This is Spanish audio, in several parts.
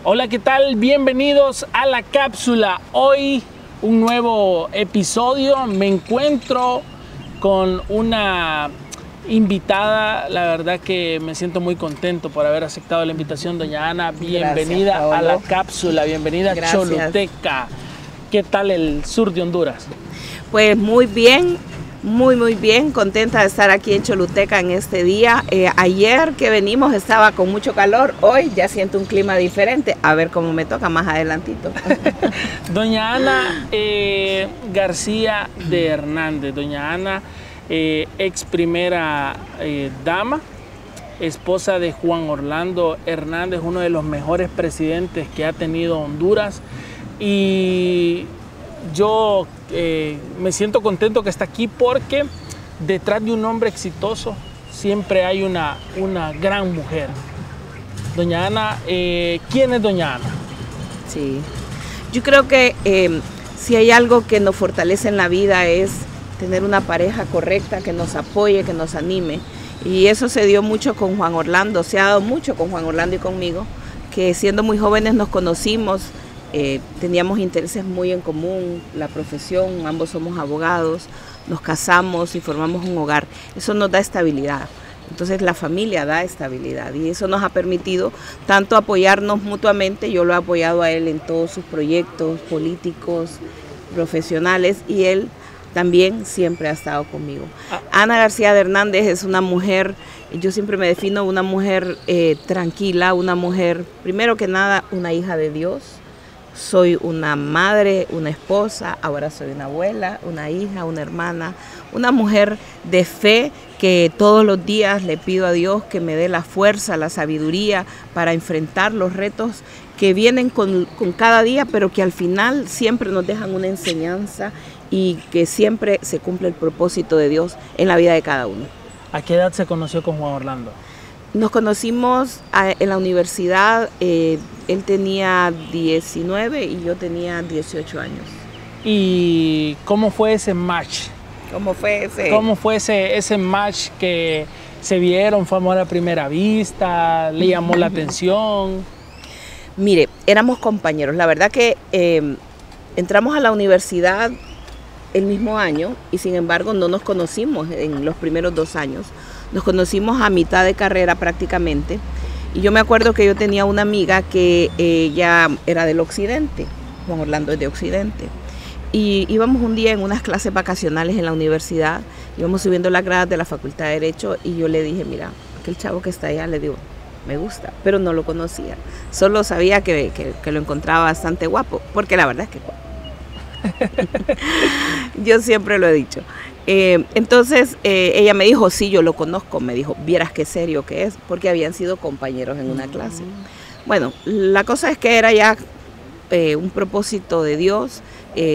Hola, ¿qué tal? Bienvenidos a la cápsula. Hoy un nuevo episodio. Me encuentro con una invitada. La verdad que me siento muy contento por haber aceptado la invitación, doña Ana. Bienvenida Gracias, a la cápsula. Bienvenida a Gracias. Choluteca. ¿Qué tal el sur de Honduras? Pues muy bien, muy bien, contenta de estar aquí en Choluteca en este día. Ayer que venimos estaba con mucho calor, hoy ya siento un clima diferente, a ver cómo me toca más adelantito. Doña Ana García de Hernández, doña Ana, ex primera dama, esposa de Juan Orlando Hernández, uno de los mejores presidentes que ha tenido Honduras, y yo me siento contento que está aquí porque detrás de un hombre exitoso siempre hay una gran mujer. Doña Ana, ¿quién es doña Ana? Sí, yo creo que si hay algo que nos fortalece en la vida es tener una pareja correcta que nos apoye, que nos anime. Y eso se dio mucho con Juan Orlando, se ha dado mucho con Juan Orlando y conmigo, que siendo muy jóvenes nos conocimos. Teníamos intereses muy en común, la profesión, ambos somos abogados, nos casamos y formamos un hogar. Eso nos da estabilidad. Entonces la familia da estabilidad y eso nos ha permitido tanto apoyarnos mutuamente. Yo lo he apoyado a él en todos sus proyectos políticos, profesionales, y él también siempre ha estado conmigo. Ana García de Hernández es una mujer, yo siempre me defino una mujer tranquila, una mujer, primero que nada, una hija de Dios. soy una madre, una esposa, ahora soy una abuela, una hija, una hermana, una mujer de fe que todos los días le pido a Dios que me dé la fuerza, la sabiduría para enfrentar los retos que vienen con cada día, pero que al final siempre nos dejan una enseñanza y que siempre se cumple el propósito de Dios en la vida de cada uno. ¿A qué edad se conoció con Juan Orlando? Nos conocimos en la universidad, él tenía 19 y yo tenía 18 años. ¿Y cómo fue ese match? ¿Cómo fue ese match que se vieron? ¿Fue amor a primera vista? ¿Le llamó la atención? Mire, éramos compañeros. La verdad que entramos a la universidad el mismo año y sin embargo no nos conocimos en los primeros 2 años. Nos conocimos a mitad de carrera prácticamente. Y yo me acuerdo que yo tenía una amiga que ella era del occidente, Juan Orlando es de occidente. Y íbamos un día en unas clases vacacionales en la universidad, íbamos subiendo las gradas de la Facultad de Derecho y yo le dije, mira, aquel chavo que está allá, le digo, me gusta, pero no lo conocía. Solo sabía que lo encontraba bastante guapo, porque la verdad es que guapo. Yo siempre lo he dicho. Entonces ella me dijo, sí, yo lo conozco, me dijo, vieras qué serio que es, porque habían sido compañeros en una clase. Bueno, la cosa es que era ya un propósito de Dios.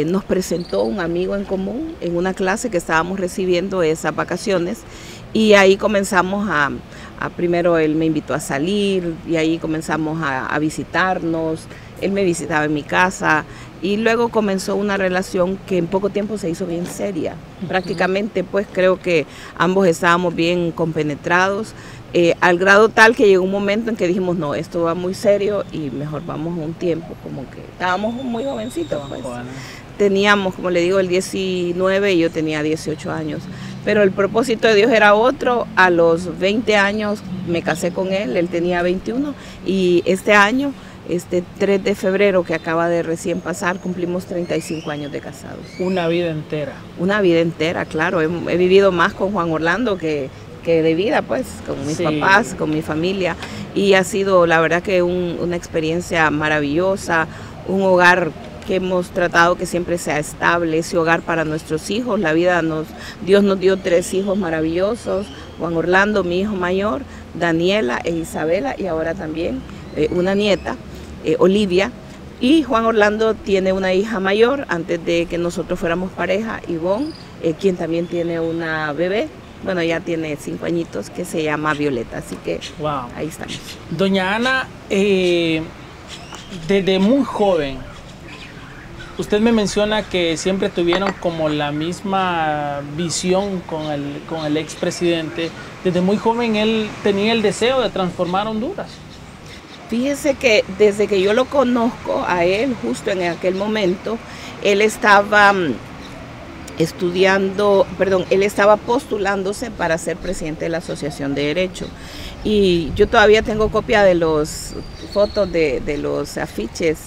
Nos presentó un amigo en común en una clase que estábamos recibiendo esas vacaciones y ahí comenzamos primero él me invitó a salir y ahí comenzamos a visitarnos, él me visitaba en mi casa y luego comenzó una relación que en poco tiempo se hizo bien seria. Prácticamente pues creo que ambos estábamos bien compenetrados, al grado tal que llegó un momento en que dijimos no, esto va muy serio y mejor vamos un tiempo, como que estábamos muy jovencitos pues. Teníamos, como le digo, el 19 y yo tenía 18 años. Pero el propósito de Dios era otro. A los 20 años me casé con él, él tenía 21 y este año, este 3 de febrero que acaba de recién pasar, cumplimos 35 años de casados. Una vida entera. Una vida entera, claro. He vivido más con Juan Orlando que de vida, pues, con mis papás, con mi familia. Y ha sido, la verdad, que una experiencia maravillosa, un hogar que hemos tratado que siempre sea estable, ese hogar para nuestros hijos. Dios nos dio 3 hijos maravillosos, Juan Orlando, mi hijo mayor, Daniela e Isabela, y ahora también una nieta, Olivia. Y Juan Orlando tiene una hija mayor, antes de que nosotros fuéramos pareja, Ivonne, quien también tiene una bebé. Bueno, ya tiene 5 añitos, que se llama Violeta, así que wow. Ahí estamos. Doña Ana, desde muy joven, usted me menciona que siempre tuvieron como la misma visión con el expresidente. Desde muy joven él tenía el deseo de transformar Honduras. Fíjese que desde que yo lo conozco a él, justo en aquel momento, él estaba él estaba postulándose para ser presidente de la Asociación de Derecho. Y yo todavía tengo copia de las fotos de los afiches.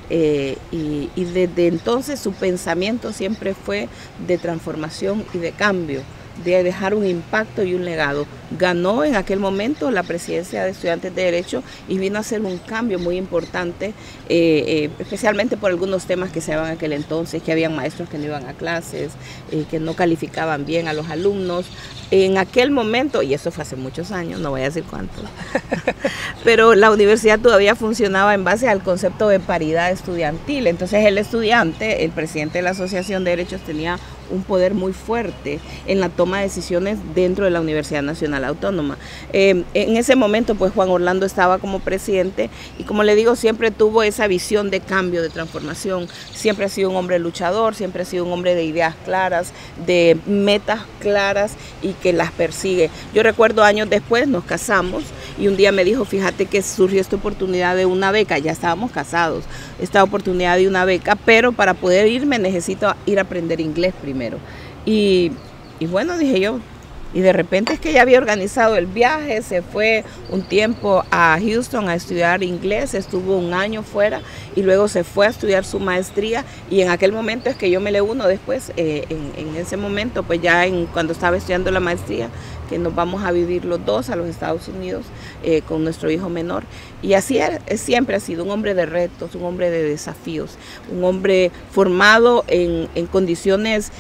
Y desde entonces su pensamiento siempre fue de transformación y de cambio, de dejar un impacto y un legado. Ganó en aquel momento la presidencia de Estudiantes de Derecho y vino a hacer un cambio muy importante, especialmente por algunos temas que se daban en aquel entonces, que habían maestros que no iban a clases, que no calificaban bien a los alumnos. En aquel momento, y eso fue hace muchos años, no voy a decir cuántos, pero la universidad todavía funcionaba en base al concepto de paridad estudiantil. Entonces el estudiante, el presidente de la Asociación de Derechos, tenía un poder muy fuerte en la toma de decisiones dentro de la Universidad Nacional Autónoma. En ese momento, pues Juan Orlando estaba como presidente y, como le digo, siempre tuvo esa visión de cambio, de transformación. Siempre ha sido un hombre luchador, siempre ha sido un hombre de ideas claras, de metas claras y que las persigue. Yo recuerdo años después nos casamos y un día me dijo, fíjate que surgió esta oportunidad de una beca, ya estábamos casados, esta oportunidad de una beca, pero para poder irme necesito ir a aprender inglés primero. Y bueno, dije yo, y de repente es que ella había organizado el viaje, se fue un tiempo a Houston a estudiar inglés, estuvo un año fuera y luego se fue a estudiar su maestría y en aquel momento es que yo me le uno después, en ese momento, pues ya cuando estaba estudiando la maestría, que nos vamos a vivir los dos a los Estados Unidos con nuestro hijo menor. Y así siempre ha sido un hombre de retos, un hombre de desafíos, un hombre formado en condiciones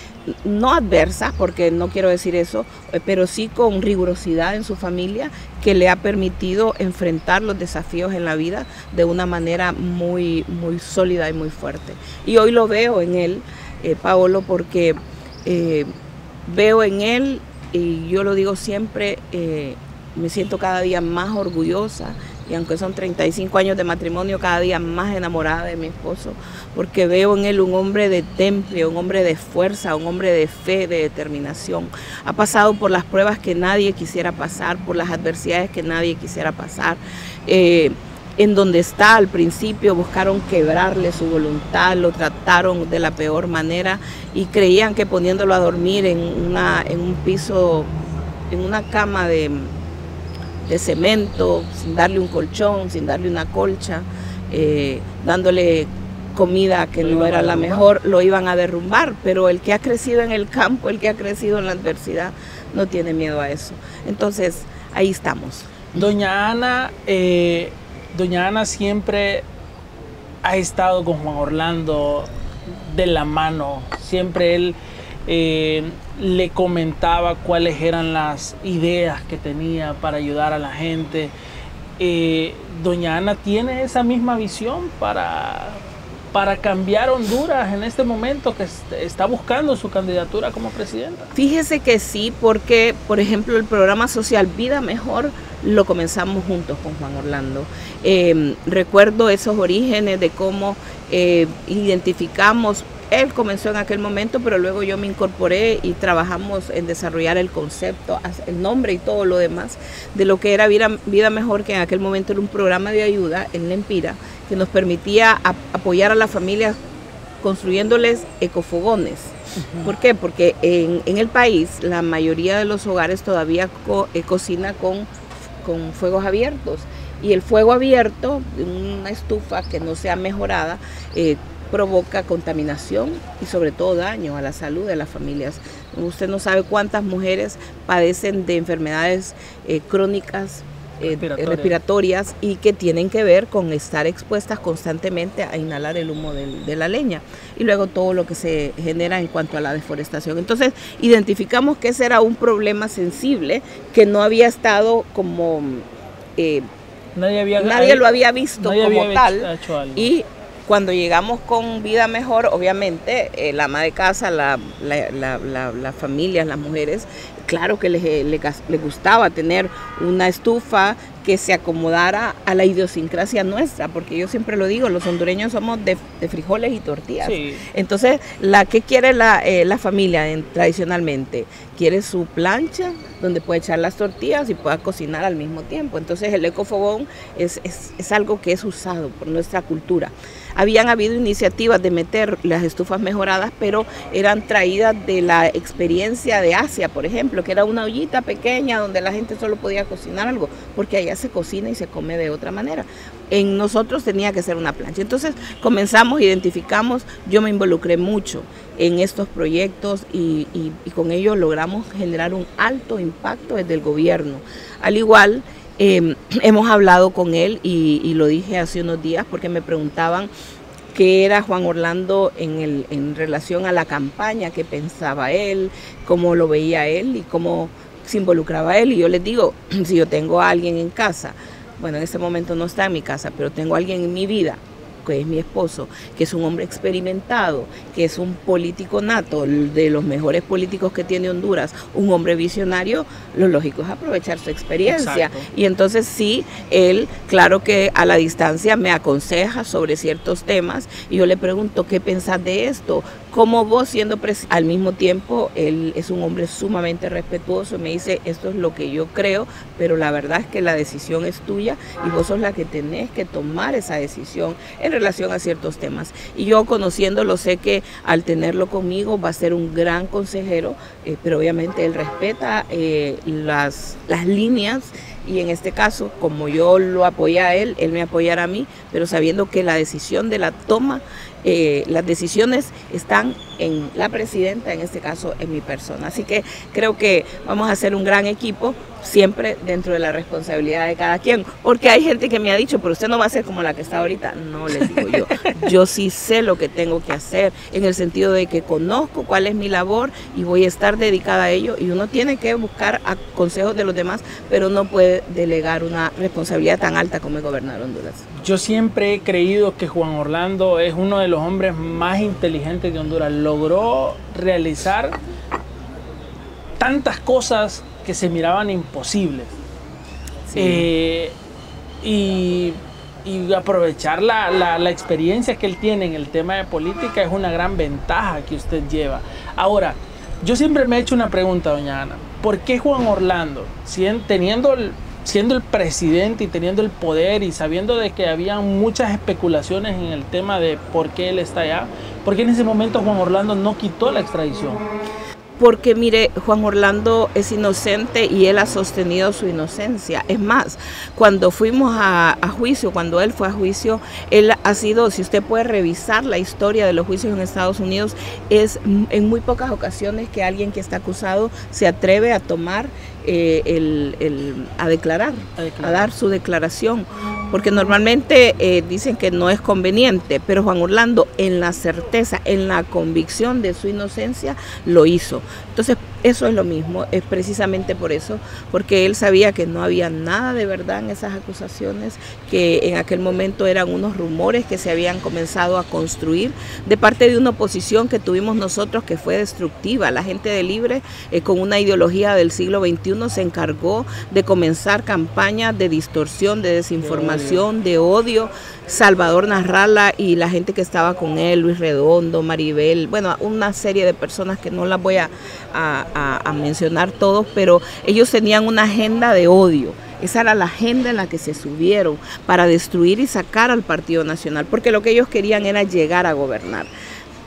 no adversas, porque no quiero decir eso, pero sí con rigurosidad en su familia, que le ha permitido enfrentar los desafíos en la vida de una manera muy, muy sólida y muy fuerte. Y hoy lo veo en él, Paolo, porque veo en él, y yo lo digo siempre, me siento cada día más orgullosa, y aunque son 35 años de matrimonio, cada día más enamorada de mi esposo, porque veo en él un hombre de temple, un hombre de fuerza, un hombre de fe, de determinación. Ha pasado por las pruebas que nadie quisiera pasar, por las adversidades que nadie quisiera pasar. En donde está al principio buscaron quebrarle su voluntad, lo trataron de la peor manera y creían que poniéndolo a dormir en un piso, en una cama de cemento, sin darle un colchón, sin darle una colcha, dándole comida que no era la mejor, lo iban a derrumbar. Pero el que ha crecido en el campo, el que ha crecido en la adversidad, no tiene miedo a eso. Entonces, ahí estamos. Doña Ana siempre ha estado con Juan Orlando de la mano. Siempre él le comentaba cuáles eran las ideas que tenía para ayudar a la gente. Doña Ana tiene esa misma visión para cambiar Honduras en este momento, que está buscando su candidatura como presidenta. Fíjese que sí, porque por ejemplo el programa social Vida Mejor lo comenzamos juntos con Juan Orlando. Recuerdo esos orígenes de cómo identificamos. Él comenzó en aquel momento, pero luego yo me incorporé y trabajamos en desarrollar el concepto, el nombre y todo lo demás de lo que era Vida Mejor, que en aquel momento era un programa de ayuda en Lempira que nos permitía apoyar a las familias construyéndoles ecofogones. ¿Por qué? Porque en el país la mayoría de los hogares todavía cocina con fuegos abiertos, y el fuego abierto, una estufa que no sea mejorada, provoca contaminación y sobre todo daño a la salud de las familias. Usted no sabe cuántas mujeres padecen de enfermedades crónicas respiratorias y que tienen que ver con estar expuestas constantemente a inhalar el humo de la leña, y luego todo lo que se genera en cuanto a la deforestación. Entonces identificamos que ese era un problema sensible que no había estado como nadie lo había visto como tal, y cuando llegamos con Vida Mejor, obviamente la ama de casa, las familias, las mujeres, claro que les gustaba tener una estufa que se acomodara a la idiosincrasia nuestra, porque yo siempre lo digo, los hondureños somos de frijoles y tortillas. Sí. Entonces, ¿qué quiere la familia tradicionalmente? Quiere su plancha donde puede echar las tortillas y pueda cocinar al mismo tiempo. Entonces, el ecofogón es algo que es usado por nuestra cultura. Habían habido iniciativas de meter las estufas mejoradas, pero eran traídas de la experiencia de Asia, por ejemplo, que era una ollita pequeña donde la gente solo podía cocinar algo, porque allá se cocina y se come de otra manera. En nosotros tenía que ser una plancha. Entonces comenzamos, identificamos, yo me involucré mucho en estos proyectos y con ellos logramos generar un alto impacto desde el gobierno. Al igual, hemos hablado con él y lo dije hace unos días porque me preguntaban qué era Juan Orlando en relación a la campaña, qué pensaba él, cómo lo veía él y cómo se involucraba él. Y yo les digo, si yo tengo a alguien en casa, bueno, en este momento no está en mi casa, pero tengo a alguien en mi vida, que es mi esposo, que es un hombre experimentado, que es un político nato, de los mejores políticos que tiene Honduras, un hombre visionario, lo lógico es aprovechar su experiencia. Exacto. Y entonces sí, él, claro que a la distancia me aconseja sobre ciertos temas, y yo le pregunto, ¿qué pensás de esto? ¿Cómo vos siendo presidente? Al mismo tiempo, él es un hombre sumamente respetuoso, me dice, esto es lo que yo creo, pero la verdad es que la decisión es tuya y vos sos la que tenés que tomar esa decisión en relación a ciertos temas. Y yo conociéndolo sé que al tenerlo conmigo va a ser un gran consejero, pero obviamente él respeta las líneas y en este caso, como yo lo apoyé a él me apoyará a mí, pero sabiendo que la decisión de la toma, las decisiones están en la presidenta, en este caso en mi persona. Así que creo que vamos a hacer un gran equipo, siempre dentro de la responsabilidad de cada quien, porque hay gente que me ha dicho, pero usted no va a ser como la que está ahorita. No, les digo yo sí sé lo que tengo que hacer, en el sentido de que conozco cuál es mi labor y voy a estar dedicada a ello, y uno tiene que buscar consejos de los demás, pero no puede delegar una responsabilidad tan alta como es gobernar Honduras. Yo siempre he creído que Juan Orlando es uno de los hombres más inteligentes de Honduras. Logró realizar tantas cosas que se miraban imposibles. Sí. Y aprovechar la experiencia que él tiene en el tema de política es una gran ventaja que usted lleva. Ahora, yo siempre me he hecho una pregunta, doña Ana. ¿Por qué Juan Orlando, siendo el presidente y teniendo el poder y sabiendo de que había muchas especulaciones en el tema de por qué él está allá, por qué en ese momento Juan Orlando no quitó la extradición? Porque mire, Juan Orlando es inocente y él ha sostenido su inocencia. Es más, cuando fuimos a juicio, cuando él fue a juicio, él ha sido, si usted puede revisar la historia de los juicios en Estados Unidos, es en muy pocas ocasiones que alguien que está acusado se atreve a tomar, a declarar, a dar su declaración, porque normalmente dicen que no es conveniente, pero Juan Orlando, en la certeza, en la convicción de su inocencia, lo hizo. Entonces, eso es lo mismo, es precisamente por eso, porque él sabía que no había nada de verdad en esas acusaciones, que en aquel momento eran unos rumores que se habían comenzado a construir de parte de una oposición que tuvimos nosotros, que fue destructiva. La gente de Libre, con una ideología del siglo XXI, se encargó de comenzar campañas de distorsión, de desinformación, de odio. Salvador Narrala y la gente que estaba con él, Luis Redondo, Maribel, bueno, una serie de personas que no las voy a mencionar todos, pero ellos tenían una agenda de odio. Esa era la agenda en la que se subieron para destruir y sacar al Partido Nacional, porque lo que ellos querían era llegar a gobernar.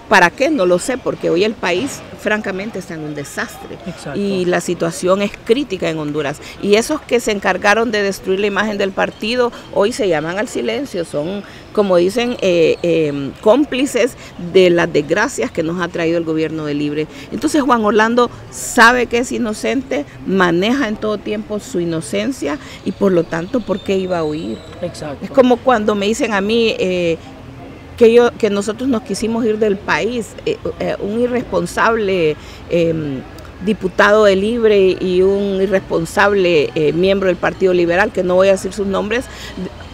¿Para qué? No lo sé, porque hoy el país francamente está en un desastre. Exacto. Y la situación es crítica en Honduras. Y esos que se encargaron de destruir la imagen del partido, hoy se llaman al silencio, son, como dicen, cómplices de las desgracias que nos ha traído el gobierno de Libre. Entonces Juan Orlando sabe que es inocente, maneja en todo tiempo su inocencia y por lo tanto, ¿por qué iba a huir? Exacto. Es como cuando me dicen a mí que nosotros nos quisimos ir del país, un irresponsable diputado de Libre y un irresponsable miembro del Partido Liberal, que no voy a decir sus nombres,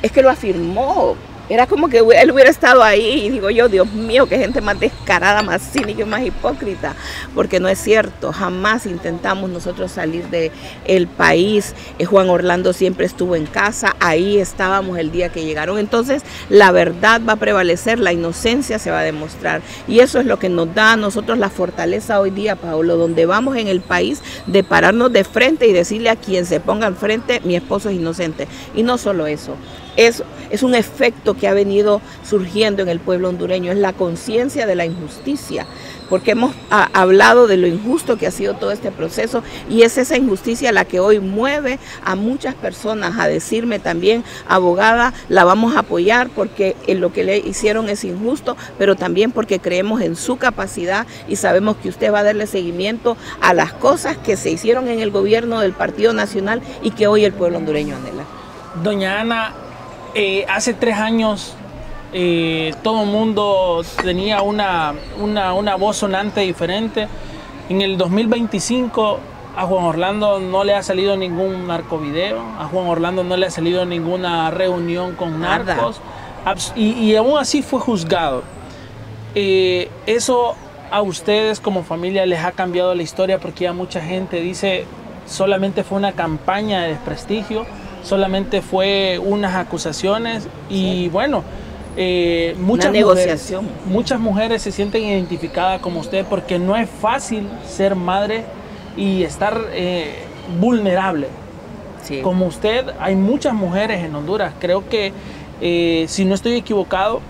es que lo afirmó. Era como que él hubiera estado ahí, y digo yo, Dios mío, qué gente más descarada, más cínica y más hipócrita, porque no es cierto, jamás intentamos nosotros salir del país. Juan Orlando siempre estuvo en casa, ahí estábamos el día que llegaron. Entonces la verdad va a prevalecer, la inocencia se va a demostrar, y eso es lo que nos da a nosotros la fortaleza hoy día, Paolo, donde vamos en el país, de pararnos de frente y decirle a quien se ponga enfrente, mi esposo es inocente. Y no solo eso, es un efecto que ha venido surgiendo en el pueblo hondureño, es la conciencia de la injusticia, porque hemos hablado de lo injusto que ha sido todo este proceso, y es esa injusticia la que hoy mueve a muchas personas a decirme también, abogada, la vamos a apoyar porque lo que le hicieron es injusto, pero también porque creemos en su capacidad y sabemos que usted va a darle seguimiento a las cosas que se hicieron en el gobierno del Partido Nacional y que hoy el pueblo hondureño anhela. Doña Ana, hace 3 años todo el mundo tenía una voz sonante diferente. En el 2025 a Juan Orlando no le ha salido ningún narcovideo, a Juan Orlando no le ha salido ninguna reunión con narcos, y aún así fue juzgado. Eso a ustedes como familia les ha cambiado la historia, porque ya mucha gente dice solamente fue una campaña de desprestigio, solamente fue unas acusaciones y bueno, muchas mujeres se sienten identificadas como usted, porque no es fácil ser madre y estar vulnerable. Sí. Como usted, hay muchas mujeres en Honduras. Creo que, si no estoy equivocado,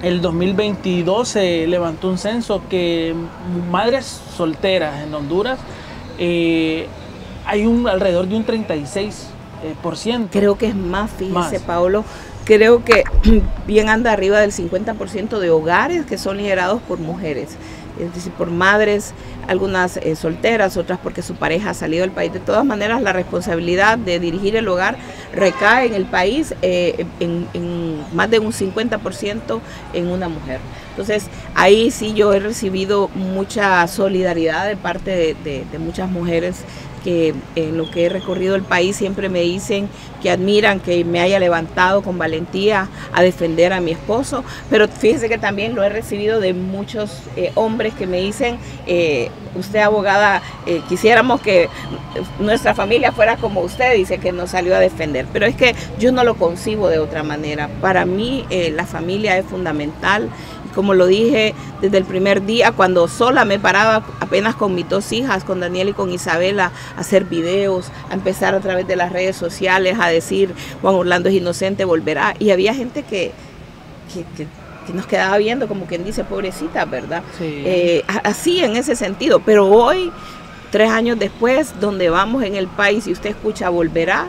el 2022 se levantó un censo que madres solteras en Honduras hay alrededor de un 36%. por ciento. Creo que es más, fíjese, Paolo. Creo que bien anda arriba del 50% de hogares que son liderados por mujeres, es decir, por madres, algunas solteras, otras porque su pareja ha salido del país. De todas maneras, la responsabilidad de dirigir el hogar recae en el país en más de un 50% en una mujer. Entonces, ahí sí yo he recibido mucha solidaridad de parte de muchas mujeres que en lo que he recorrido el país siempre me dicen que admiran que me haya levantado con valentía a defender a mi esposo, pero fíjese que también lo he recibido de muchos hombres que me dicen, usted abogada, quisiéramos que nuestra familia fuera como usted, dice que nos salió a defender, pero es que yo no lo concibo de otra manera. Para mí la familia es fundamental. Como lo dije desde el primer día, cuando sola me paraba apenas con mis 2 hijas, con Daniel y con Isabela, a hacer videos, a empezar a través de las redes sociales a decir, Juan Orlando es inocente, volverá. Y había gente que nos quedaba viendo como quien dice, pobrecita, ¿verdad? Sí. Así en ese sentido. Pero hoy, 3 años después, donde vamos en el país, y usted escucha volverá,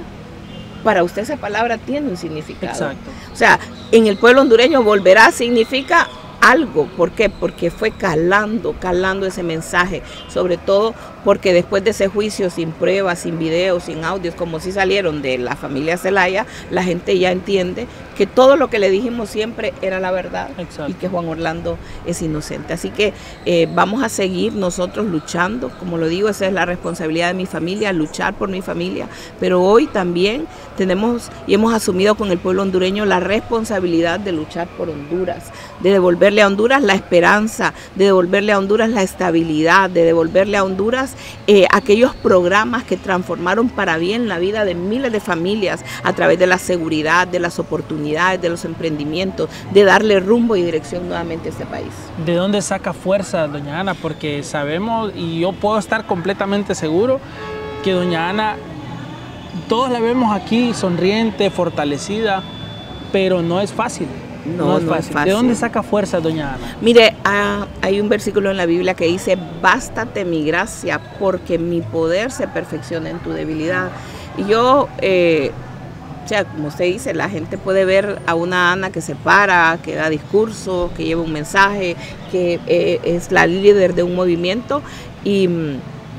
para usted esa palabra tiene un significado. Exacto. O sea, en el pueblo hondureño volverá significa algo. ¿Por qué? Porque fue calando ese mensaje, sobre todo porque después de ese juicio sin pruebas, sin videos, sin audios, como si salieron de la familia Zelaya, la gente ya entiende que todo lo que le dijimos siempre era la verdad. Exacto. Y que Juan Orlando es inocente. Así que vamos a seguir nosotros luchando, como lo digo, esa es la responsabilidad de mi familia, luchar por mi familia, pero hoy también tenemos y hemos asumido con el pueblo hondureño la responsabilidad de luchar por Honduras, de devolverle a Honduras la esperanza, de devolverle a Honduras la estabilidad, de devolverle a Honduras aquellos programas que transformaron para bien la vida de miles de familias a través de la seguridad, de las oportunidades, de los emprendimientos, de darle rumbo y dirección nuevamente a este país. ¿De dónde saca fuerza doña Ana? Porque sabemos, y yo puedo estar completamente seguro, que doña Ana, todos la vemos aquí sonriente, fortalecida, pero no es fácil. No es fácil. ¿De dónde saca fuerza doña Ana? Mire, hay un versículo en la Biblia que dice, bástate mi gracia, porque mi poder se perfecciona en tu debilidad. Y yo, o sea, como usted dice, la gente puede ver a una Ana que se para, que da discurso, que lleva un mensaje, que es la líder de un movimiento, y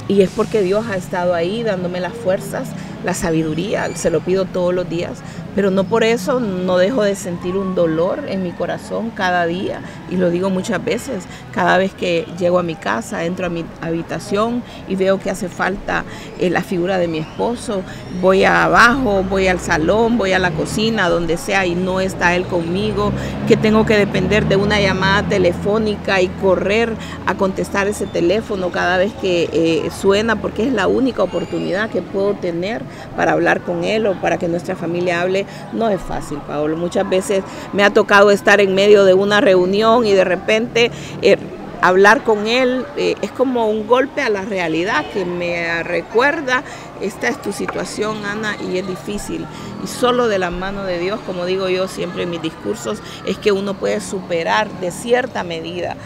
es porque Dios ha estado ahí dándome las fuerzas, la sabiduría, se lo pido todos los días, pero no por eso no dejo de sentir un dolor en mi corazón cada día, y lo digo muchas veces, cada vez que llego a mi casa, entro a mi habitación y veo que hace falta la figura de mi esposo, voy abajo, voy al salón, voy a la cocina, donde sea, y no está él conmigo, que tengo que depender de una llamada telefónica y correr a contestar ese teléfono cada vez que suena, porque es la única oportunidad que puedo tener para hablar con él o para que nuestra familia hable. No es fácil, Paolo. Muchas veces me ha tocado estar en medio de una reunión y de repente hablar con él es como un golpe a la realidad que me recuerda, esta es tu situación, Ana, y es difícil. Y solo de la mano de Dios, como digo yo siempre en mis discursos, es que uno puede superar de cierta medida.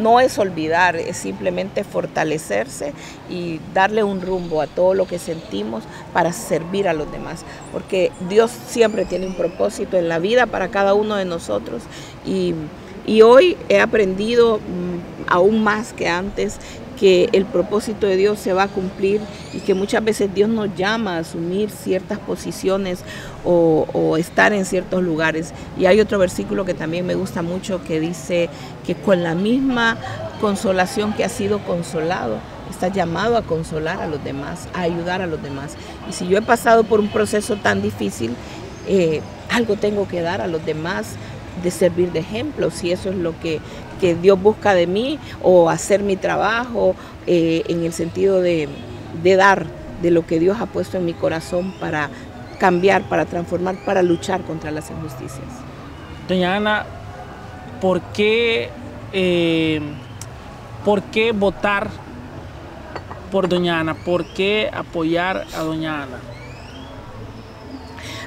No es olvidar, es simplemente fortalecerse y darle un rumbo a todo lo que sentimos para servir a los demás. Porque Dios siempre tiene un propósito en la vida para cada uno de nosotros. Y hoy he aprendido aún más que antes que el propósito de Dios se va a cumplir y que muchas veces Dios nos llama a asumir ciertas posiciones o estar en ciertos lugares. Y hay otro versículo que también me gusta mucho que dice que con la misma consolación que has sido consolado, estás llamado a consolar a los demás, a ayudar a los demás. Y si yo he pasado por un proceso tan difícil, algo tengo que dar a los demás, de servir de ejemplo, si eso es lo que Dios busca de mí, o hacer mi trabajo en el sentido de dar de lo que Dios ha puesto en mi corazón para cambiar, para transformar, para luchar contra las injusticias. Doña Ana, ¿por qué votar por doña Ana? ¿Por qué apoyar a doña Ana?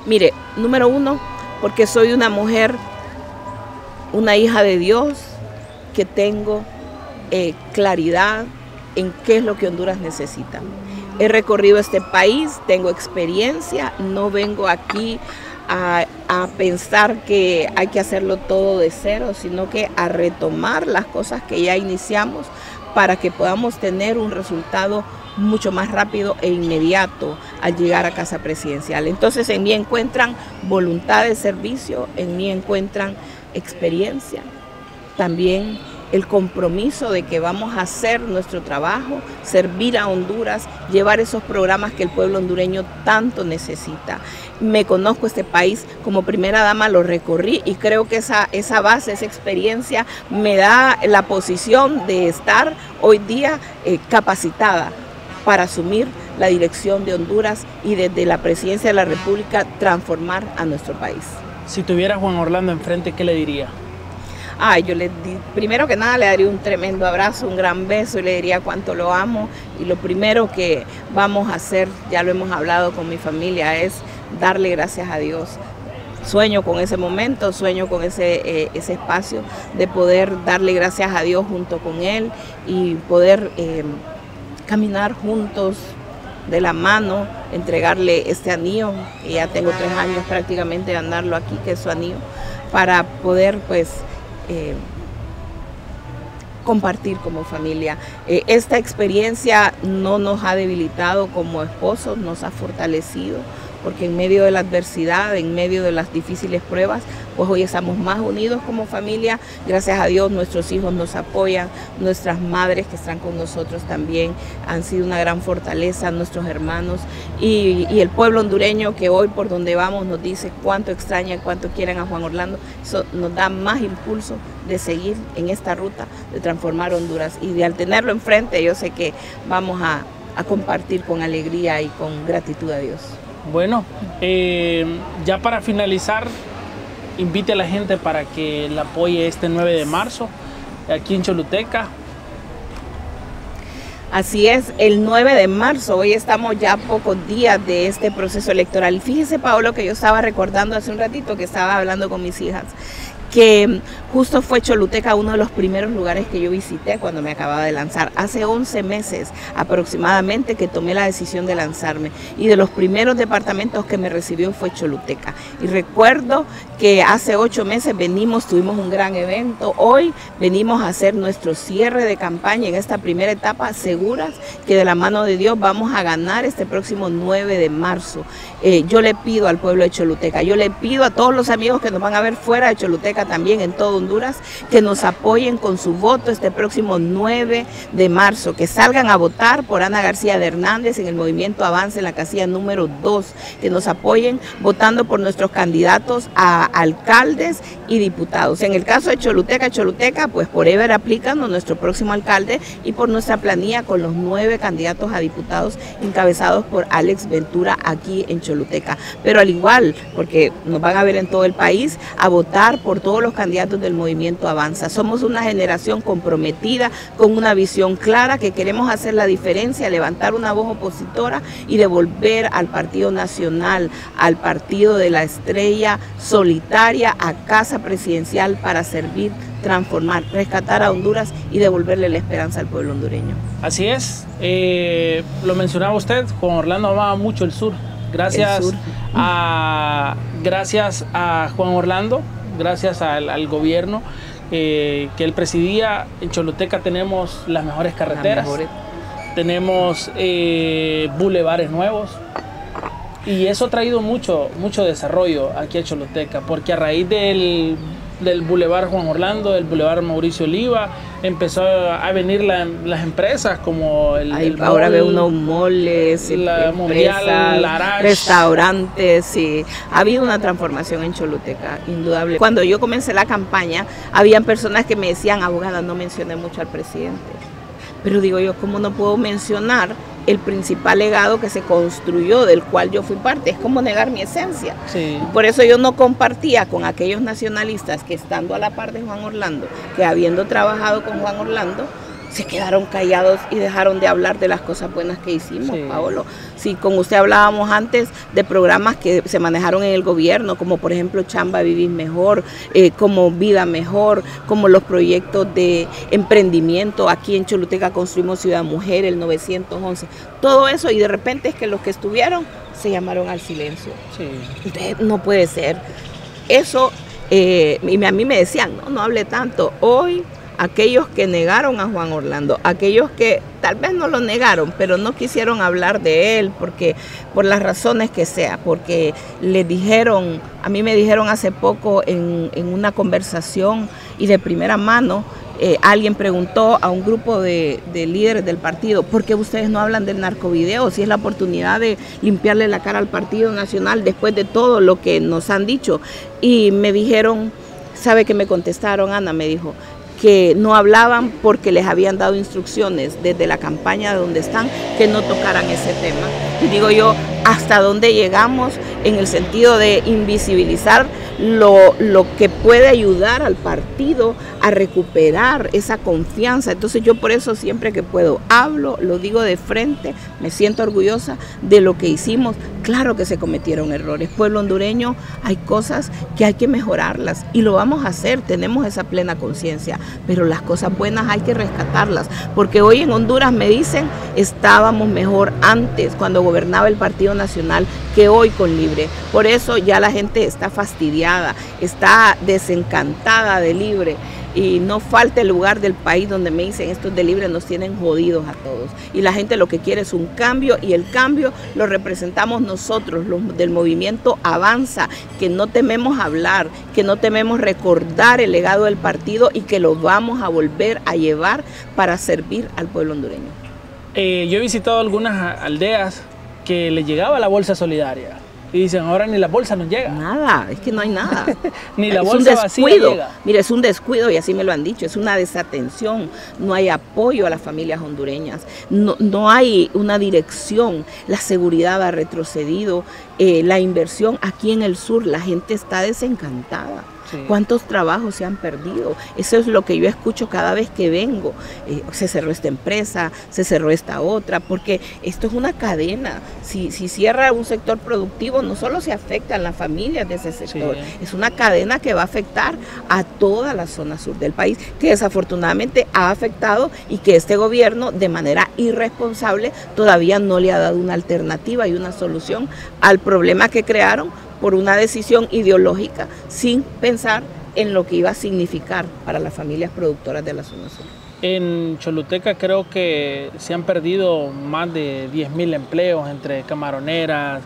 Mire, número uno, porque soy una mujer, una hija de Dios, que tengo claridad en qué es lo que Honduras necesita. he recorrido este país, tengo experiencia, no vengo aquí a pensar que hay que hacerlo todo de cero, sino que a retomar las cosas que ya iniciamos para que podamos tener un resultado mucho más rápido e inmediato al llegar a Casa Presidencial. Entonces en mí encuentran voluntad de servicio, en mí encuentran experiencia, también el compromiso de que vamos a hacer nuestro trabajo, servir a Honduras, llevar esos programas que el pueblo hondureño tanto necesita. Me conozco este país, como primera dama lo recorrí y creo que esa base, esa experiencia me da la posición de estar hoy día capacitada para asumir la dirección de Honduras y desde la presidencia de la República transformar a nuestro país. Si tuviera a Juan Orlando enfrente, ¿qué le diría? Primero que nada le daría un tremendo abrazo, un gran beso y le diría cuánto lo amo. Y lo primero que vamos a hacer, ya lo hemos hablado con mi familia, es darle gracias a Dios. Sueño con ese momento, sueño con ese espacio de poder darle gracias a Dios junto con él y poder caminar juntos de la mano, entregarle este anillo, que ya tengo 3 años prácticamente de andarlo aquí, que es su anillo, para poder pues compartir como familia. Esta experiencia no nos ha debilitado como esposos, nos ha fortalecido, porque en medio de la adversidad, en medio de las difíciles pruebas, pues hoy estamos más unidos como familia. Gracias a Dios nuestros hijos nos apoyan, nuestras madres que están con nosotros también han sido una gran fortaleza, nuestros hermanos y el pueblo hondureño que hoy por donde vamos nos dice cuánto extrañan, cuánto quieren a Juan Orlando. Eso nos da más impulso de seguir en esta ruta, de transformar Honduras, y al tenerlo enfrente yo sé que vamos a compartir con alegría y con gratitud a Dios. Bueno, ya para finalizar, invite a la gente para que la apoye este 9 de marzo aquí en Choluteca. Así es, el 9 de marzo, hoy estamos ya a pocos días de este proceso electoral. Fíjese, Paolo, que yo estaba recordando hace un ratito que estaba hablando con mis hijas, que justo fue Choluteca uno de los primeros lugares que yo visité cuando me acababa de lanzar. Hace 11 meses aproximadamente que tomé la decisión de lanzarme, y de los primeros departamentos que me recibió fue Choluteca. Y recuerdo que hace 8 meses tuvimos un gran evento. Hoy venimos a hacer nuestro cierre de campaña en esta primera etapa, seguras que de la mano de Dios vamos a ganar este próximo 9 de marzo. Yo le pido al pueblo de Choluteca, yo le pido a todos los amigos que nos van a ver fuera de Choluteca, también en todo Honduras, que nos apoyen con su voto este próximo 9 de marzo, que salgan a votar por Ana García de Hernández en el Movimiento Avance en la casilla número 2, que nos apoyen votando por nuestros candidatos a alcaldes y diputados. En el caso de Choluteca, pues por Ever aplicando nuestro próximo alcalde, y por nuestra planilla con los 9 candidatos a diputados encabezados por Alex Ventura aquí en Choluteca. Pero al igual, porque nos van a ver en todo el país, a votar por todos los candidatos del Movimiento Avanza. Somos una generación comprometida, con una visión clara, que queremos hacer la diferencia, levantar una voz opositora y devolver al Partido Nacional, al Partido de la Estrella Solitaria, a Casa Presidencial para servir, transformar, rescatar a Honduras y devolverle la esperanza al pueblo hondureño. Así es, lo mencionaba usted, Juan Orlando amaba mucho el sur. Gracias a Juan Orlando, gracias al gobierno que él presidía, en Choluteca tenemos las mejores carreteras, tenemos bulevares nuevos, y eso ha traído mucho desarrollo aquí a Choluteca, porque a raíz del Boulevard Juan Orlando, del Boulevard Mauricio Oliva, empezó a venir las empresas como ahora veo unos moles, restaurantes, sí. Ha habido una transformación en Choluteca, indudable. Cuando yo comencé la campaña, habían personas que me decían, abogada, no mencione mucho al presidente. Pero digo yo, ¿cómo no puedo mencionar el principal legado que se construyó, del cual yo fui parte? Es como negar mi esencia. Sí. Por eso yo no compartía con aquellos nacionalistas que, estando a la par de Juan Orlando, que habiendo trabajado con Juan Orlando, se quedaron callados y dejaron de hablar de las cosas buenas que hicimos, Sí. Paolo. Sí, con usted hablábamos antes de programas que se manejaron en el gobierno, como por ejemplo Chamba Vivir Mejor, como Vida Mejor, como los proyectos de emprendimiento. Aquí en Choluteca construimos Ciudad Mujer, el 911, todo eso, y de repente es que los que estuvieron se llamaron al silencio. Sí. Entonces, no puede ser. Eso, y a mí me decían, no hable tanto. Hoy, aquellos que negaron a Juan Orlando, aquellos que tal vez no lo negaron, pero no quisieron hablar de él, porque por las razones que sea, porque le dijeron, a mí me dijeron hace poco en una conversación y de primera mano, alguien preguntó a un grupo de líderes del partido, ¿por qué ustedes no hablan del narcovideo? Si es la oportunidad de limpiarle la cara al Partido Nacional después de todo lo que nos han dicho. Y me dijeron, ¿sabe qué me contestaron? Ana me dijo, que no hablaban porque les habían dado instrucciones desde la campaña de donde están que no tocaran ese tema. Y digo yo, ¿hasta dónde llegamos en el sentido de invisibilizar lo que puede ayudar al partido a recuperar esa confianza? Entonces yo por eso siempre que puedo hablo, lo digo de frente, me siento orgullosa de lo que hicimos. Claro que se cometieron errores. Pueblo hondureño, hay cosas que hay que mejorarlas y lo vamos a hacer, tenemos esa plena conciencia, pero las cosas buenas hay que rescatarlas, porque hoy en Honduras me dicen, estábamos mejor antes cuando gobernaba el Partido Nacional que hoy con Libre. Por eso ya la gente está fastidiada, está desencantada de Libre. Y no falta el lugar del país donde me dicen, estos de Libre nos tienen jodidos a todos. Y la gente lo que quiere es un cambio, y el cambio lo representamos nosotros, los del movimiento Avanza, que no tememos hablar, que no tememos recordar el legado del partido y que lo vamos a volver a llevar para servir al pueblo hondureño. Yo he visitado algunas aldeas que les llegaba la bolsa solidaria. Y dicen, ahora ni la bolsa nos llega. Nada, es que no hay nada. Ni la es bolsa un descuido. vacía llega. Mire, es un descuido y así me lo han dicho, es una desatención, no hay apoyo a las familias hondureñas, no hay una dirección, la seguridad ha retrocedido, la inversión aquí en el sur, la gente está desencantada. Sí. ¿Cuántos trabajos se han perdido? Eso es lo que yo escucho cada vez que vengo. Se cerró esta empresa, se cerró esta otra, porque esto es una cadena. Si cierra un sector productivo, no solo se afectan las familias de ese sector, sí, es una cadena que va a afectar a toda la zona sur del país, que desafortunadamente ha afectado y que este gobierno, de manera irresponsable, todavía no le ha dado una alternativa y una solución al problema que crearon por una decisión ideológica, sin pensar en lo que iba a significar para las familias productoras de la zona sur. En Choluteca creo que se han perdido más de 10.000 empleos entre camaroneras,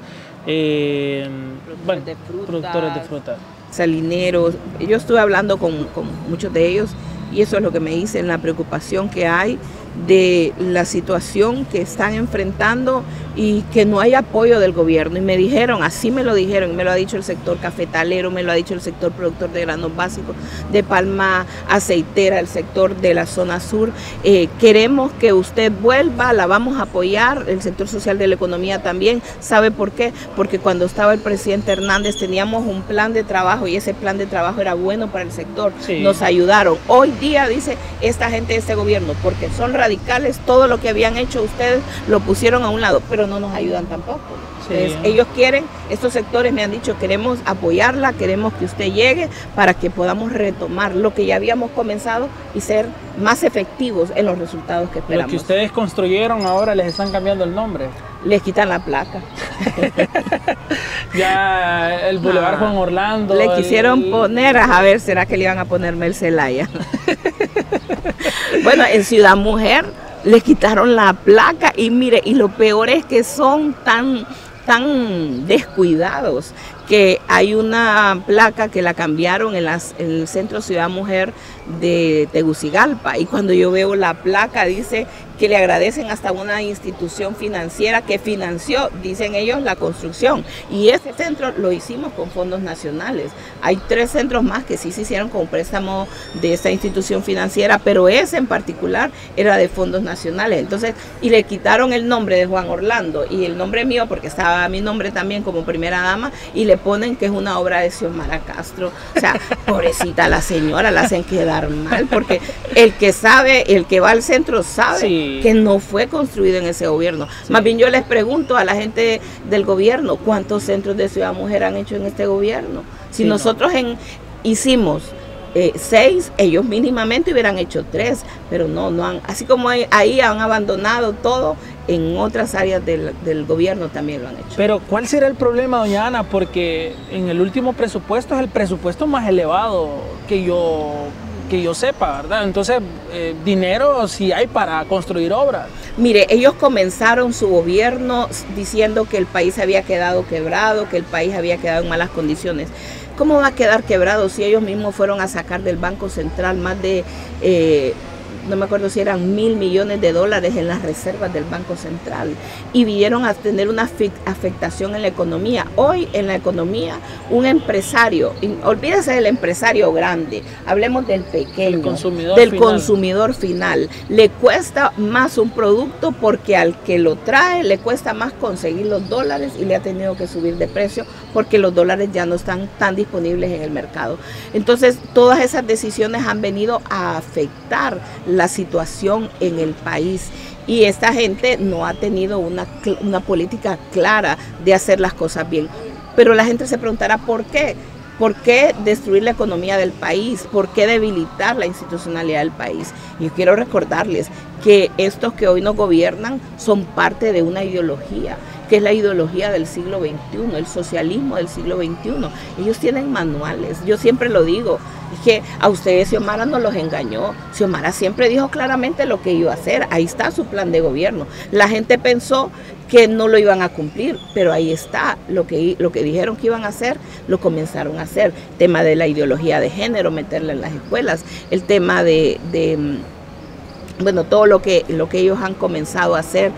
productores de fruta. Salineros. Yo estuve hablando con muchos de ellos y eso es lo que me dicen, la preocupación que hay de la situación que están enfrentando y que no hay apoyo del gobierno. Y me dijeron, así me lo dijeron, me lo ha dicho el sector cafetalero, me lo ha dicho el sector productor de granos básicos, de palma aceitera, el sector de la zona sur. Queremos que usted vuelva, la vamos a apoyar, el sector social de la economía también. ¿Sabe por qué? Porque cuando estaba el presidente Hernández teníamos un plan de trabajo y ese plan de trabajo era bueno para el sector. Sí. Nos ayudaron. Hoy día dice esta gente de este gobierno, porque son radicales, todo lo que habían hecho ustedes lo pusieron a un lado, pero no nos ayudan tampoco. Sí. Entonces, ellos quieren, estos sectores me han dicho, queremos apoyarla, queremos que usted llegue para que podamos retomar lo que ya habíamos comenzado y ser más efectivos en los resultados que esperamos. Lo que ustedes construyeron ahora les están cambiando el nombre. Les quitan la placa. Ya el Boulevard Juan Orlando. Le quisieron poner, a ver, ¿será que le iban a poner Mel Zelaya? Bueno, en Ciudad Mujer les quitaron la placa y mire, y lo peor es que son tan descuidados que hay una placa que la cambiaron en el Centro Ciudad Mujer de Tegucigalpa, y cuando yo veo la placa dice que le agradecen hasta una institución financiera que financió, dicen ellos, la construcción, y ese centro lo hicimos con fondos nacionales. Hay 3 centros más que sí se hicieron con préstamo de esta institución financiera, pero ese en particular era de fondos nacionales. Entonces, y le quitaron el nombre de Juan Orlando y el nombre mío, porque estaba mi nombre también como primera dama, y le le ponen que es una obra de Xiomara Castro. O sea, pobrecita la señora, la hacen quedar mal, porque el que sabe, el que va al centro sabe que no fue construido en ese gobierno. Más bien yo les pregunto a la gente del gobierno, ¿cuántos centros de Ciudad Mujer han hecho en este gobierno? Si nosotros hicimos 6, ellos mínimamente hubieran hecho 3, pero no han, así como ahí han abandonado todo, en otras áreas del gobierno también lo han hecho. Pero ¿cuál será el problema, doña Ana? Porque en el último presupuesto es el presupuesto más elevado que yo sepa, ¿verdad? Entonces, dinero sí hay para construir obras. Mire, ellos comenzaron su gobierno diciendo que el país había quedado quebrado, que el país había quedado en malas condiciones. ¿Cómo va a quedar quebrado si ellos mismos fueron a sacar del Banco Central más de, no me acuerdo si eran $1.000 millones en las reservas del Banco Central, y vinieron a tener una afectación en la economía? Hoy en la economía, un empresario, olvídese del empresario grande, hablemos del pequeño, consumidor final, le cuesta más un producto porque al que lo trae le cuesta más conseguir los dólares y le ha tenido que subir de precio porque los dólares ya no están tan disponibles en el mercado. Entonces, todas esas decisiones han venido a afectar la situación en el país, y esta gente no ha tenido una política clara de hacer las cosas bien. Pero la gente se preguntará ¿por qué? ¿Por qué destruir la economía del país? ¿Por qué debilitar la institucionalidad del país? Y yo quiero recordarles que estos que hoy nos gobiernan son parte de una ideología, que es la ideología del siglo XXI, el socialismo del siglo XXI. Ellos tienen manuales, yo siempre lo digo, es que a ustedes Xiomara no los engañó. Xiomara siempre dijo claramente lo que iba a hacer, ahí está su plan de gobierno. La gente pensó que no lo iban a cumplir, pero ahí está, lo que dijeron que iban a hacer, lo comenzaron a hacer. El tema de la ideología de género, meterla en las escuelas, el tema bueno, todo lo que ellos han comenzado a hacer,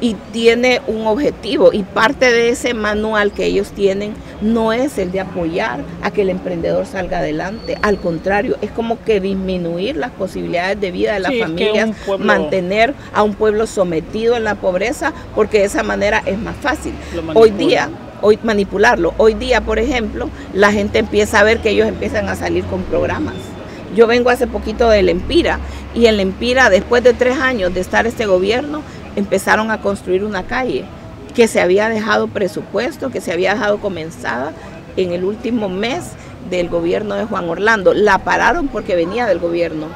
y tiene un objetivo, y parte de ese manual que ellos tienen no es el de apoyar a que el emprendedor salga adelante, al contrario, es como que disminuir las posibilidades de vida de las familias, mantener a un pueblo sometido en la pobreza, porque de esa manera es más fácil. Manipularlo. Hoy día, por ejemplo, la gente empieza a ver que ellos empiezan a salir con programas. Yo vengo hace poquito del Empira, y en el Empira, después de 3 años de estar este gobierno, empezaron a construir una calle que se había dejado presupuesto, que se había dejado comenzada en el último mes del gobierno de Juan Orlando. La pararon porque venía del gobierno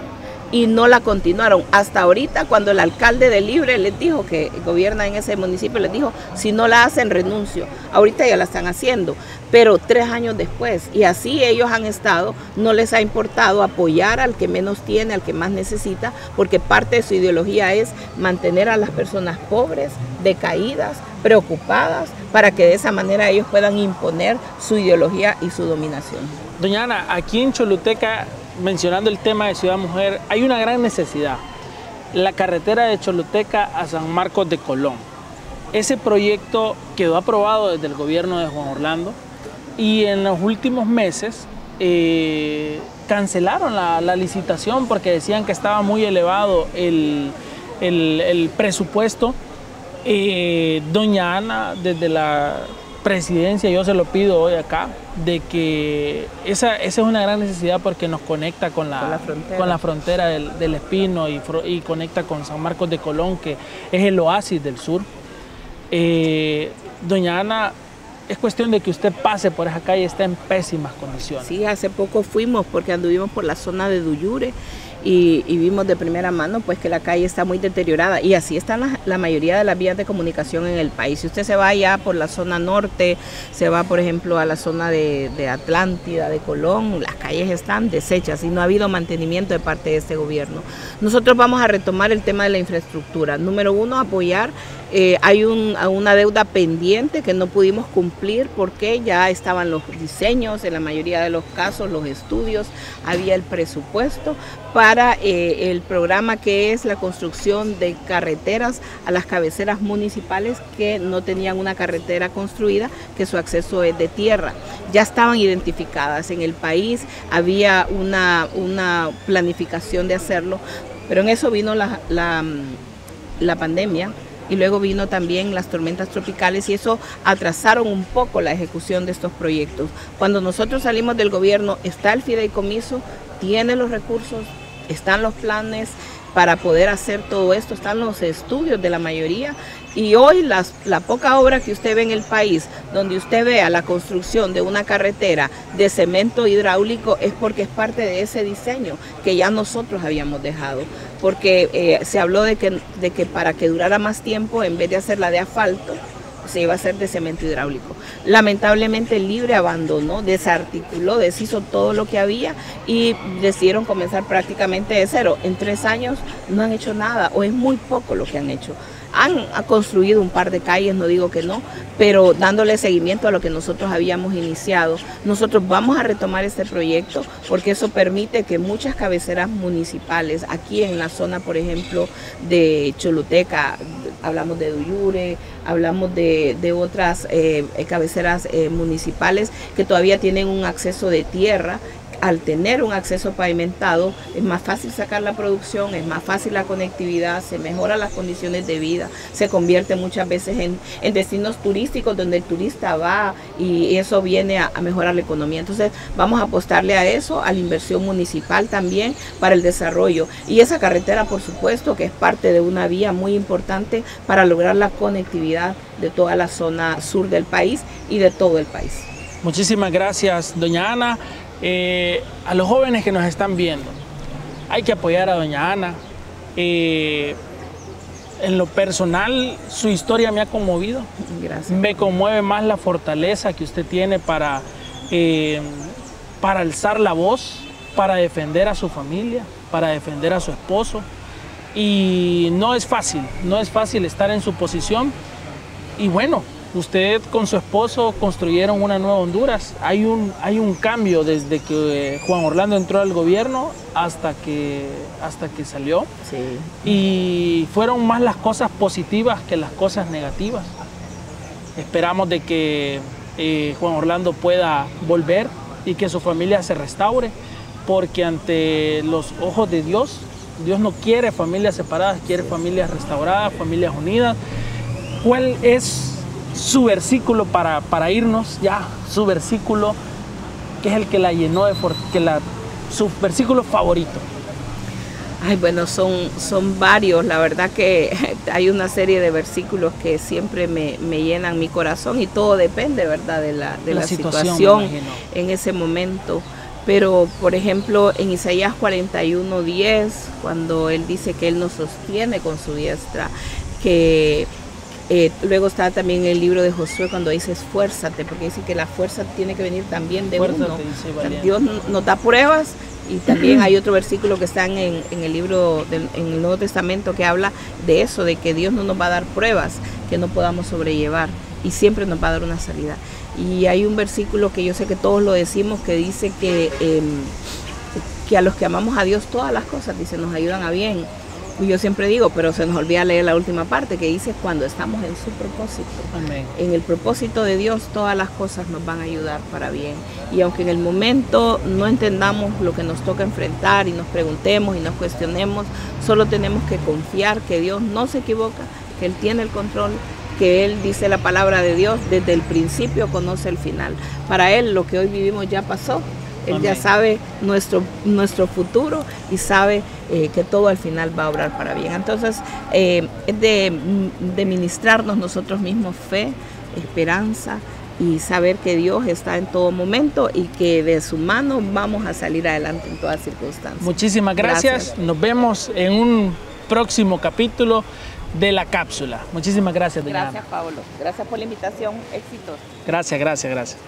y no la continuaron. Hasta ahorita, cuando el alcalde de Libre les dijo, que gobierna en ese municipio, les dijo, si no la hacen, renuncio. Ahorita ya la están haciendo, pero 3 años después, y así ellos han estado, no les ha importado apoyar al que menos tiene, al que más necesita, porque parte de su ideología es mantener a las personas pobres, decaídas, preocupadas, para que de esa manera ellos puedan imponer su ideología y su dominación. Doña Ana, aquí en Choluteca, mencionando el tema de Ciudad Mujer, hay una gran necesidad. La carretera de Choluteca a San Marcos de Colón. Ese proyecto quedó aprobado desde el gobierno de Juan Orlando, y en los últimos meses cancelaron la licitación porque decían que estaba muy elevado el presupuesto. Doña Ana, desde la presidencia, yo se lo pido hoy acá, de que esa es una gran necesidad, porque nos conecta con la frontera del Espino, y conecta con San Marcos de Colón, que es el oasis del sur. Doña Ana, es cuestión de que usted pase por esa calle, está en pésimas condiciones. Sí, hace poco fuimos porque anduvimos por la zona de Duyure y vimos de primera mano pues que la calle está muy deteriorada, y así están la mayoría de las vías de comunicación en el país. Si usted se va allá por la zona norte, se va por ejemplo a la zona de Atlántida, de Colón, las calles están deshechas y no ha habido mantenimiento de parte de este gobierno. Nosotros vamos a retomar el tema de la infraestructura. Número 1, apoyar. Hay una deuda pendiente que no pudimos cumplir porque ya estaban los diseños, en la mayoría de los casos los estudios, había el presupuesto para el programa que es la construcción de carreteras a las cabeceras municipales que no tenían una carretera construida, que su acceso es de tierra. Ya estaban identificadas en el país, había una planificación de hacerlo, pero en eso vino la pandemia. y luego vino también las tormentas tropicales y eso atrasaron un poco la ejecución de estos proyectos. Cuando nosotros salimos del gobierno está el fideicomiso, tiene los recursos, están los planes para poder hacer todo esto, están los estudios de la mayoría y hoy la poca obra que usted ve en el país, donde usted vea la construcción de una carretera de cemento hidráulico es porque es parte de ese diseño que ya nosotros habíamos dejado, porque se habló de que para que durara más tiempo, en vez de hacerla de asfalto, se iba a hacer de cemento hidráulico. Lamentablemente el Libre abandonó, desarticuló, deshizo todo lo que había y decidieron comenzar prácticamente de cero. En 3 años no han hecho nada o es muy poco lo que han hecho. Han construido un par de calles, no digo que no, pero dándole seguimiento a lo que nosotros habíamos iniciado. Nosotros vamos a retomar este proyecto porque eso permite que muchas cabeceras municipales, aquí en la zona, por ejemplo, de Choluteca, hablamos de Duyure, hablamos de otras cabeceras municipales que todavía tienen un acceso de tierra. Al tener un acceso pavimentado es más fácil sacar la producción, es más fácil la conectividad, se mejoran las condiciones de vida, se convierte muchas veces en destinos turísticos donde el turista va y eso viene a mejorar la economía. Entonces vamos a apostarle a eso, a la inversión municipal también para el desarrollo. Y esa carretera, por supuesto, que es parte de una vía muy importante para lograr la conectividad de toda la zona sur del país y de todo el país. Muchísimas gracias, doña Ana. A los jóvenes que nos están viendo, hay que apoyar a doña Ana. En lo personal, su historia me ha conmovido. Gracias. Me conmueve más la fortaleza que usted tiene para alzar la voz, para defender a su familia, para defender a su esposo. Y no es fácil estar en su posición. Y bueno, usted con su esposo construyeron una nueva Honduras. Hay un cambio desde que Juan Orlando entró al gobierno hasta que salió. Sí. Y fueron más las cosas positivas que las cosas negativas. Esperamos de que Juan Orlando pueda volver y que su familia se restaure, porque ante los ojos de Dios, Dios no quiere familias separadas, quiere familias restauradas, familias unidas. ¿Cuál es su versículo para irnos ya? Su versículo que es el que la llenó su versículo favorito. Ay, bueno, son varios. La verdad que hay una serie de versículos que siempre me llenan mi corazón y todo depende, ¿verdad?, de la situación en ese momento. Pero, por ejemplo, en Isaías 41:10, cuando él dice que él nos sostiene con su diestra, que luego está también el libro de Josué cuando dice esfuérzate, porque dice que la fuerza tiene que venir también de uno. Dios nos da pruebas. Y también hay otro versículo que está en el libro, en el Nuevo Testamento, que habla de eso, de que Dios no nos va a dar pruebas que no podamos sobrellevar y siempre nos va a dar una salida. Y hay un versículo que yo sé que todos lo decimos, que dice que a los que amamos a Dios todas las cosas, dice, nos ayudan a bien. Y yo siempre digo, pero se nos olvida leer la última parte, que dice cuando estamos en su propósito. Amén. En el propósito de Dios todas las cosas nos van a ayudar para bien. Y aunque en el momento no entendamos lo que nos toca enfrentar y nos preguntemos y nos cuestionemos, solo tenemos que confiar que Dios no se equivoca, que Él tiene el control, que Él dice la palabra de Dios, desde el principio conoce el final. Para Él lo que hoy vivimos ya pasó. Él ya sabe nuestro futuro y sabe que todo al final va a obrar para bien. Entonces, es de ministrarnos nosotros mismos fe, esperanza y saber que Dios está en todo momento y que de su mano vamos a salir adelante en todas circunstancias. Muchísimas gracias. Nos vemos en un próximo capítulo de La Cápsula. Muchísimas gracias, doña Ana. Gracias, Pablo. Gracias por la invitación. Éxitos. Gracias.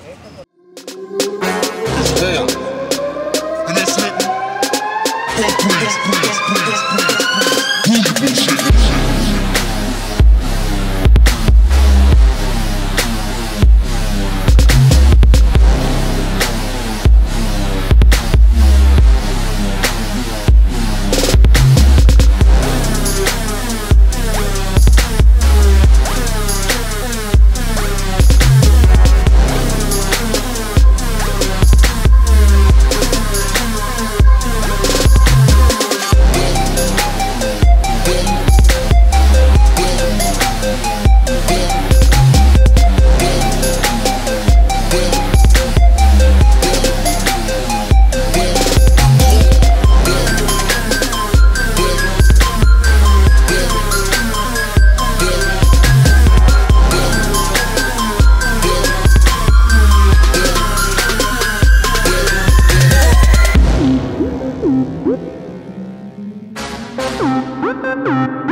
Thank you.